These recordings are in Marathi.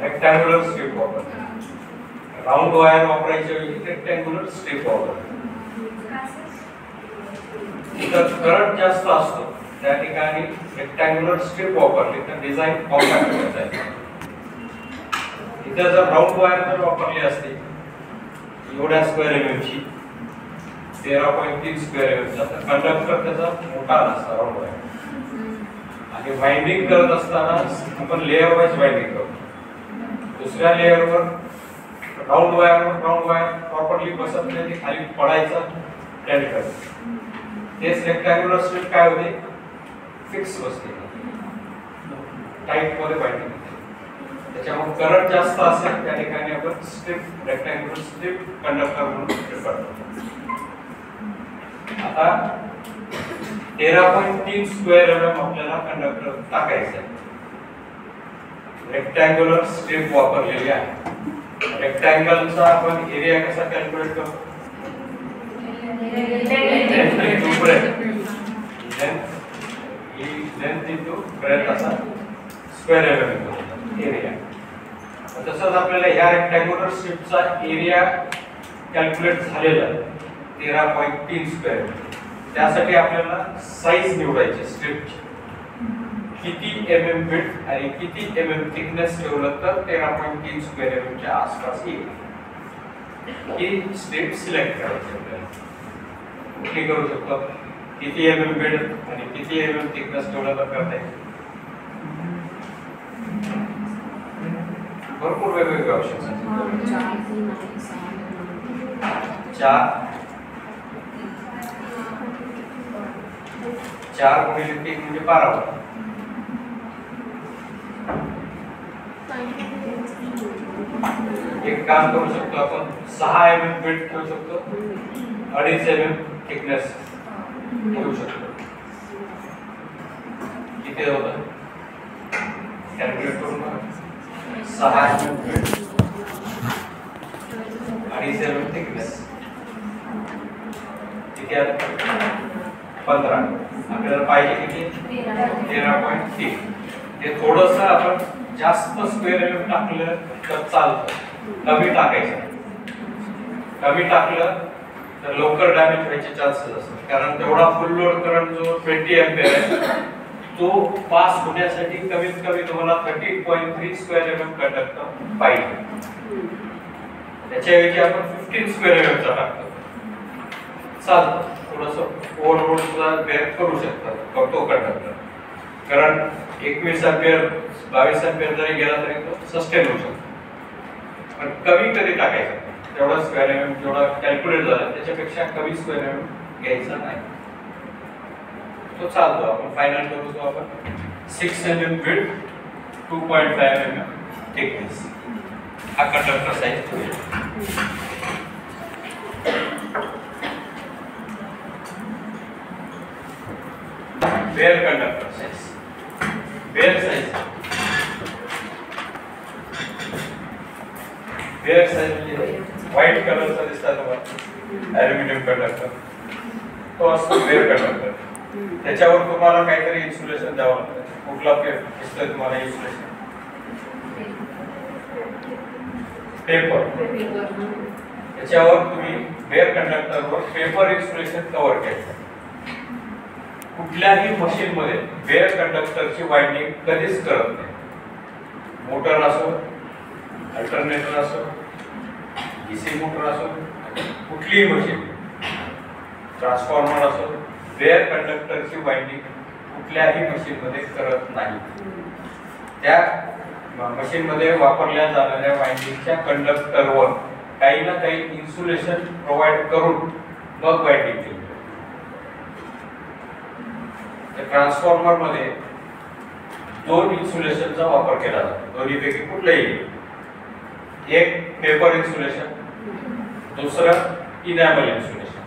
रेक्टँग्युलर स्ट्रिप वापरतो. राऊंड वायर वापरायच्या ऐवजी रेक्टँग्युलर स्ट्रिप वापरतो. इथं करंट जास्त असतो त्या ठिकाणी रेक्टँग्युलर स्ट्रिप वापरली तर डिझाईन कॉम्पॅक्ट होत आहे. इथं जर राऊंड वायर जर वापरली असते एवढ्या स्क्वेअर एमएमची 13.3 स्क्वेअर एमएमचा तर कंडक्टर त्याचा मोठा नसता राऊंड वायर. आणि वाइंडिंग करत असताना आपण लेअर वाईज वाइंडिंग करतो. दुसऱ्या लेअरवर राऊंड वायर प्रॉपरली बसत नाही, ते खाली पडायचं त्या ठिकाणी. तेच रेक्टँग्युलर स्ट्रिप काय होते, फिक्स बसते, टाईट मध्ये वाइंडिंग होते. त्याच्यामुळे करंट जास्त असेल त्या ठिकाणी आपण स्ट्रिप रेक्टँग्युलर स्ट्रिप कंडक्टर म्हणून प्रिफर करतो. आता 13.3 स्क्वेअर एमएम आपल्याला कंडक्टर टाकायचं आहे. रेक्टँग्युलर स्ट्रिप वापरलेली आहे. रेक्टँगलचा आपण एरिया कसा कॅल्क्युलेट करतो, लेंथ इंटू ब्रेथ असा स्क्वेअर एमएम एरिया. तसंच आपल्याला ह्या रेक्टँग्युलर स्ट्रिपचा एरिया कॅल्क्युलेट झालेला आहे 13.3 स्क्वेअर. त्यासाठी आपल्याला साईज निवडायची स्ट्रिपची, किती एमएम विड्थ आणि किती एमएम थिकनेस ठेवलं तर 13.3 स्क्वेअर एमएमच्या आसपास येईल. ही स्ट्रिप सिलेक्ट करायची आपल्याला. कुठली करू शकतो, किती एमएम विड्थ आणि किती एमएम थिकनेस ठेवलं तर करता येईल. भरपूर वेगवेगळे ऑप्शन्स आहेत. 4 गुणिले 3 म्हणजे 12 होतं. एक काम करू शकतो आपण 6 एमएम विड्थ ठेवू शकतो, 2.5 एमएम थिकनेस ठेवू शकतो. किती होतं कॅल्क्युलेट करून बघा. 6 एमएम विड्थ, 2.5 एमएम थिकनेस किती आहे, 15. आपल्याला पाहिजे किती, 13.3. हे थोडंसं आपण जास्त स्क्वेअर एमएम टाकलं तर चालतं, कमी टाकायचं. कमी टाकलं तर लवकर डॅमेज व्हायचे चान्सेस असतात. कारण तेवढा फुल लोड करंट जो 20 एम्पियर आहे तो पास होण्यासाठी कमीत कमी तुम्हाला 13.3 स्क्वेअर एमएम कंडक्टर पाहिजे. त्याच्याऐवजी आपण 15 स्क्वेअर एमएमचा टाकतो, चालतं. थोडंसं ओव्हरलोड सुद्धा बेअर करू शकतात तो कंडक्टर. कारण 21 एम्पियर 22 एम्पियर जरी गेला तरी तो सस्टेन होऊ शकतो. पण कमी कधी टाकायचं, तेवढा स्क्वेअर एमएम जेवढा कॅल्क्युलेट झाला त्याच्यापेक्षा कमी स्क्वेअर एमएम घ्यायचा नाही, तो चालतो. आपण फायनल करू तो आपण 6 एमएम विड्थ, 2.5 एमएम थिकनेस हा कंडक्टर साइज होईल. Bare conductor size, bare size म्हणजे व्हाईट कलरचा दिसतात तुम्हाला ॲल्युमिनियम कंडक्टर, तो असतो बेअर कंडक्टर. त्याच्यावर तुम्हाला काहीतरी इन्सुलेशन द्यावं लागतं. कुठला दिसतोय तुम्हाला इन्सुलेशन, पेपर. त्याच्यावर तुम्ही बेअर कंडक्टरवर पेपर इन्सुलेशन कव्हर केलं. कुठल्याही मशीन मध्ये बेअर कंडक्टरची वाइंडिंग कधीच करत नाही. मोटर असो, अल्टरनेटर असो, डीसी मोटर असो, कुठलीही मशीन, ट्रान्सफॉर्मर असो, बेअर कंडक्टरची वाइंडिंग कुठल्याही मशीन मध्ये करत नाही. त्या मशीन मध्ये वापरल्या जाणाऱ्या वाइंडिंगच्या कंडक्टरवर काही ना काही इन्सुलेशन प्रोव्हाइड करून मग वाइंडिंग केली. ट्रान्सफॉर्मर मध्ये 2 इन्सुलेशनचा वापर केला जातो. दोन्हीपैकी कुठलाही, एक पेपर इन्सुलेशन, दुसरं इनॅमल इन्सुलेशन.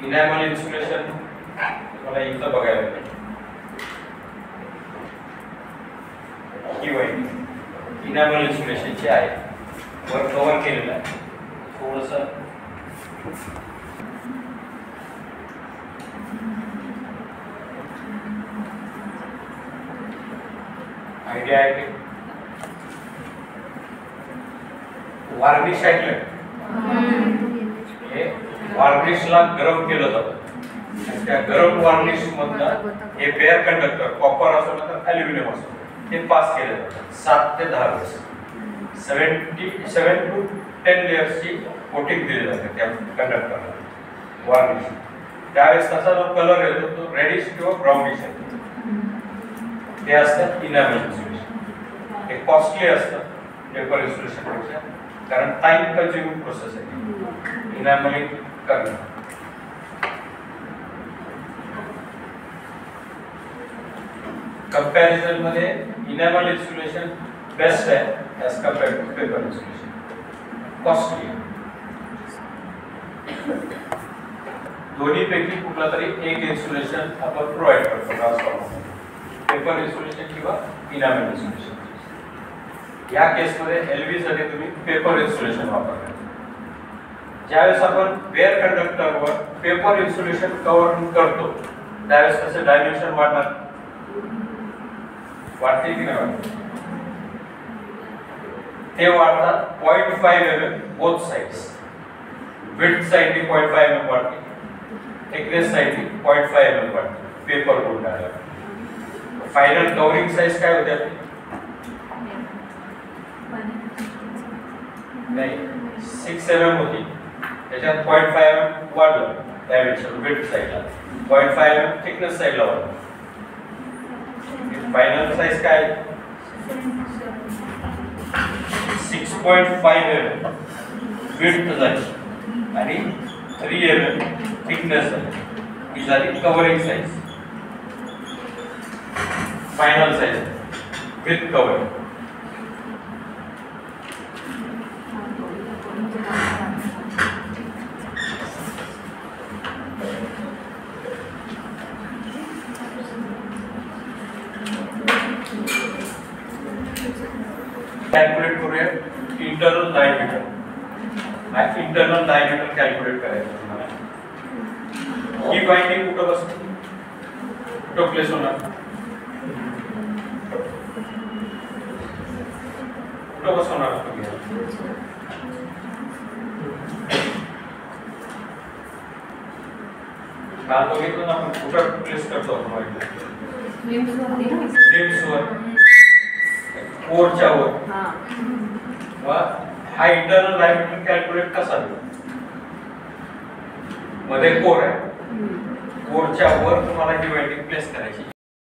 इनॅमल इन्सुलेशन मला इथं बघायला मिळेल. ही वाइंडिंग इनॅमल इन्सुलेशनची आहे, वर कव्हर केलेलं आहे. थोडंसं आयडिया आहे की वार्निश ऐकलं? हे वार्निशला गरम केलं जातं आणि त्या गरम वार्निश मधनं हे बेअर कंडक्टर कॉपर असो तर ॲल्युमिनियम असो ते पास केलं जातं 7 ते 10 वेळेस 7 to 10 लेयर्सची कोटिंग दिली जाते त्या कंडक्टरला वार्निश. त्यावेळेस त्याचा जो कलर येतो तो रेडिश किंवा ब्राउनिश येतो. ते असतं इनॅमल इन्सुलेशन. हे कॉस्टली असतं पेपर इन्सुलेशन पेक्षा कारण टाइम कन्झ्युमिंग प्रोसेस आहे इनॅमलिंग करणं. कंपॅरिझन मध्ये इनॅमल इन्सुलेशन बेस्ट आहे as compared to paper insulation. Costly दोन्हीपैकी कुठला तरी एक इन्सुलेशन आपण प्रोव्हाइड करतो ट्रान्सफॉर्मर पेपर इन्सुलेशन किंवा इनॅमल इन्सुलेशन. या केसमध्ये एलव्ही साठी तुम्ही पेपर इन्सुलेशन वापरता. ज्यावेळेस आपण बेअर कंडक्टरवर पेपर इन्सुलेशन कव्हर करतो त्यावेळेस त्याचे डायमेन्शन वाढणार वाढते की नाही वाढते? ते वाढतात 0.5 mm बोथ साइड्स. विड्थ साइडनी 0.5 mm वाढते, थिकनेस साइडनी 0.5 mm वाढते पेपर बोर्ड डायला. फायनल कव्हरिंग साइज काय होते आपली? नाही 6 mm होती त्याच्यात 0.5 mm वाढलं डायमेन्शन विड्थ साइडला 0.5 mm थिकनेस साइडला वाढलं. फायनल साइज काय 6.5 mm विड्थ झाली आणि 3 mm थिकनेस झाली. ही झाली covering size. Final size with covering. Calculate करूया internal diameter. Internal diameter calculate करायचं तुम्हाला. ही बाइंडिंग कुठं बसते कुठं प्लेस होणार कुठं बसवणार तुम्ही? काल बघितलं ना आपण कुठं प्लेस करतो आपण लिम्सवर कोरच्या वर. हा इंटरनल डायमीटर कॅल्क्युलेट कसा मध्ये कोर आहे कोरच्या वर तुम्हाला ही बाइंडिंग प्लेस करायची.